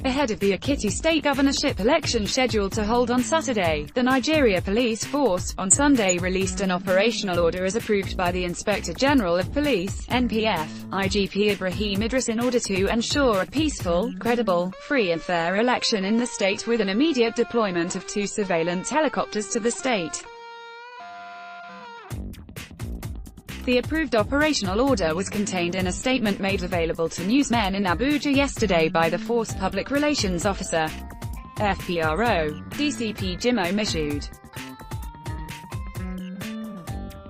Ahead of the Ekiti state governorship election scheduled to hold on Saturday, the Nigeria Police Force, on Sunday released an operational order as approved by the Inspector General of Police, NPF, IGP Ibrahim Idris in order to ensure a peaceful, credible, free and fair election in the state with an immediate deployment of 2 surveillance helicopters to the state. The approved operational order was contained in a statement made available to newsmen in Abuja yesterday by the Force Public Relations Officer, FPRO, DCP Jimo issued.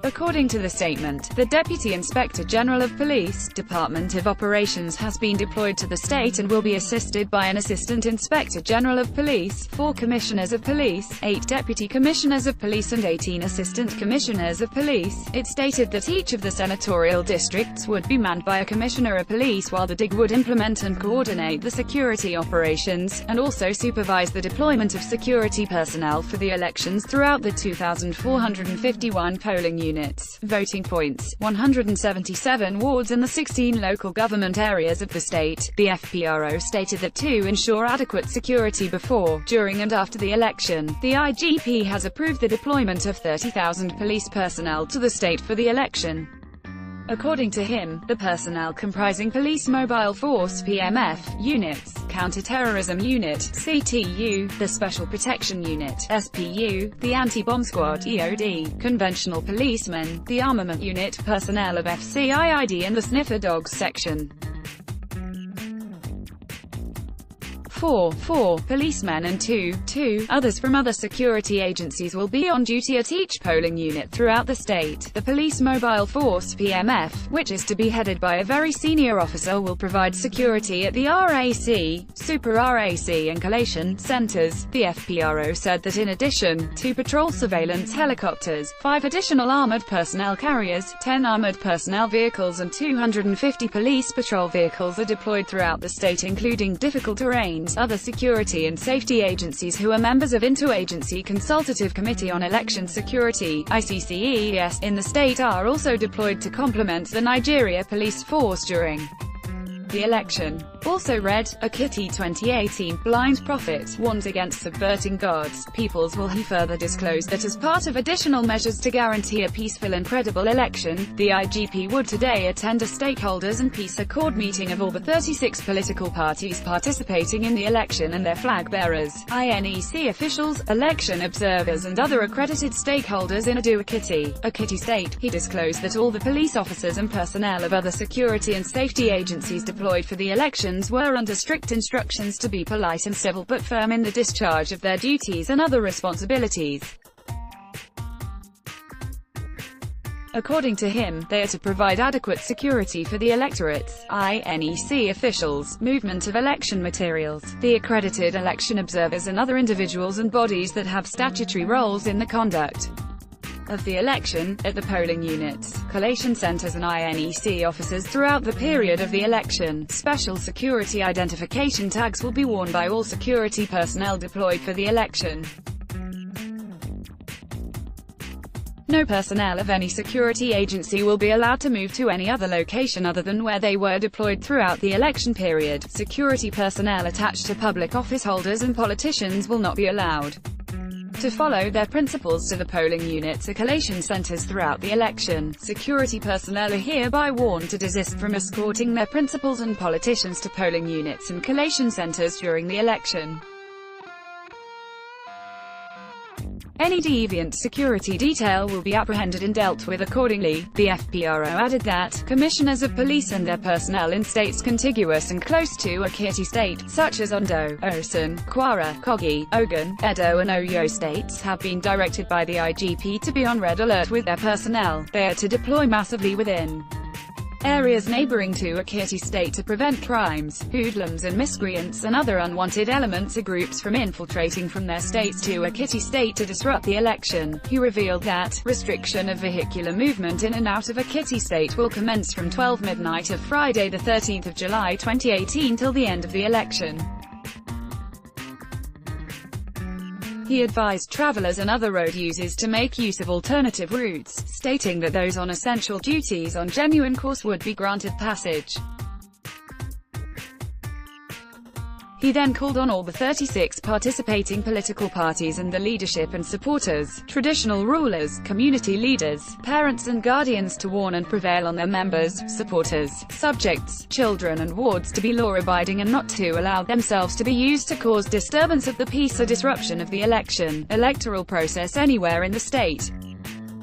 According to the statement, the Deputy Inspector General of Police, Department of Operations has been deployed to the state and will be assisted by an Assistant Inspector General of Police, 4 Commissioners of Police, 8 Deputy Commissioners of Police and 18 Assistant Commissioners of Police. It stated that each of the senatorial districts would be manned by a Commissioner of Police while the DIG would implement and coordinate the security operations, and also supervise the deployment of security personnel for the elections throughout the 2,451 polling units. Voting points, 177 wards in the 16 local government areas of the state. The FPRO stated that to ensure adequate security before, during and after the election, the IGP has approved the deployment of 30,000 police personnel to the state for the election. According to him, the personnel comprising Police Mobile Force (PMF) units, Counter-Terrorism Unit (CTU), the Special Protection Unit (SPU), the Anti-Bomb Squad (EOD), conventional policemen, the Armament Unit, personnel of FCIID and the Sniffer Dogs Section. 4 policemen and 2 others from other security agencies will be on duty at each polling unit throughout the state. The Police Mobile Force (PMF), which is to be headed by a very senior officer, will provide security at the RAC, Super RAC and collation centers. The FPRO said that in addition, 2 patrol surveillance helicopters, 5 additional armored personnel carriers, 10 armored personnel vehicles and 250 police patrol vehicles are deployed throughout the state, including difficult terrains. Other security and safety agencies who are members of Interagency Consultative Committee on Election Security (ICCES) in the state are also deployed to complement the Nigeria Police Force during the election. Also read, Ekiti 2018, Blind Prophet, warns against subverting God's peoples. Will he further disclose that as part of additional measures to guarantee a peaceful and credible election, the IGP would today attend a stakeholders and peace accord meeting of all the 36 political parties participating in the election and their flag bearers, INEC officials, election observers and other accredited stakeholders in Ekiti State. He disclosed that all the police officers and personnel of other security and safety agencies deployed for the election were under strict instructions to be polite and civil but firm in the discharge of their duties and other responsibilities. According to him, they are to provide adequate security for the electorates, INEC officials, movement of election materials, the accredited election observers and other individuals and bodies that have statutory roles in the conduct of the election, at the polling units, collation centers and INEC officers throughout the period of the election. Special security identification tags will be worn by all security personnel deployed for the election. No personnel of any security agency will be allowed to move to any other location other than where they were deployed throughout the election period. Security personnel attached to public office holders and politicians will not be allowed to follow their principals to the polling units or collation centers throughout the election. Security personnel are hereby warned to desist from escorting their principals and politicians to polling units and collation centers during the election. Any deviant security detail will be apprehended and dealt with accordingly. The FPRO added that commissioners of police and their personnel in states contiguous and close to Ekiti State, such as Ondo, Osun, Kwara, Kogi, Ogun, Edo and Oyo states, have been directed by the IGP to be on red alert with their personnel. They are to deploy massively within areas neighboring to Ekiti State to prevent crimes, hoodlums and miscreants and other unwanted elements or groups from infiltrating from their states to Ekiti State to disrupt the election. He revealed that restriction of vehicular movement in and out of Ekiti State will commence from 12 midnight of Friday the 13th of July 2018 till the end of the election. He advised travelers and other road users to make use of alternative routes, stating that those on essential duties on genuine course would be granted passage. He then called on all the 36 participating political parties and the leadership and supporters, traditional rulers, community leaders, parents and guardians to warn and prevail on their members, supporters, subjects, children and wards to be law-abiding and not to allow themselves to be used to cause disturbance of the peace or disruption of the electoral process anywhere in the state.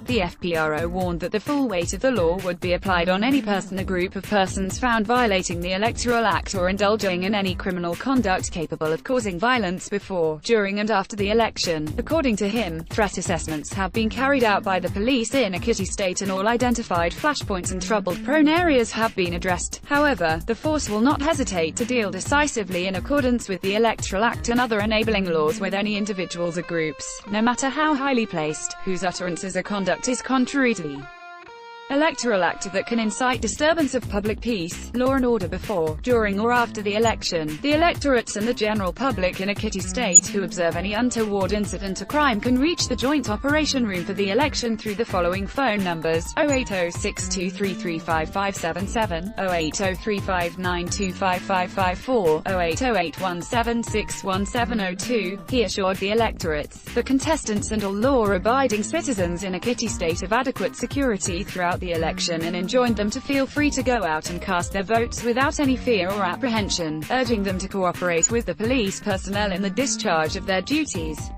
The FPRO warned that the full weight of the law would be applied on any person or group of persons found violating the Electoral Act or indulging in any criminal conduct capable of causing violence before, during and after the election. According to him, threat assessments have been carried out by the police in Ekiti state and all identified flashpoints and trouble-prone areas have been addressed. However, the force will not hesitate to deal decisively in accordance with the Electoral Act and other enabling laws with any individuals or groups, no matter how highly placed, whose utterances or conduct is contrary to the Electoral Act that can incite disturbance of public peace, law and order before, during or after the election. The electorates and the general public in Ekiti state who observe any untoward incident or crime can reach the Joint Operation Room for the election through the following phone numbers: 08062335577, 08035925554, 08081761702. He assured the electorates, the contestants and all law-abiding citizens in Ekiti state of adequate security throughout the election and enjoined them to feel free to go out and cast their votes without any fear or apprehension, urging them to cooperate with the police personnel in the discharge of their duties.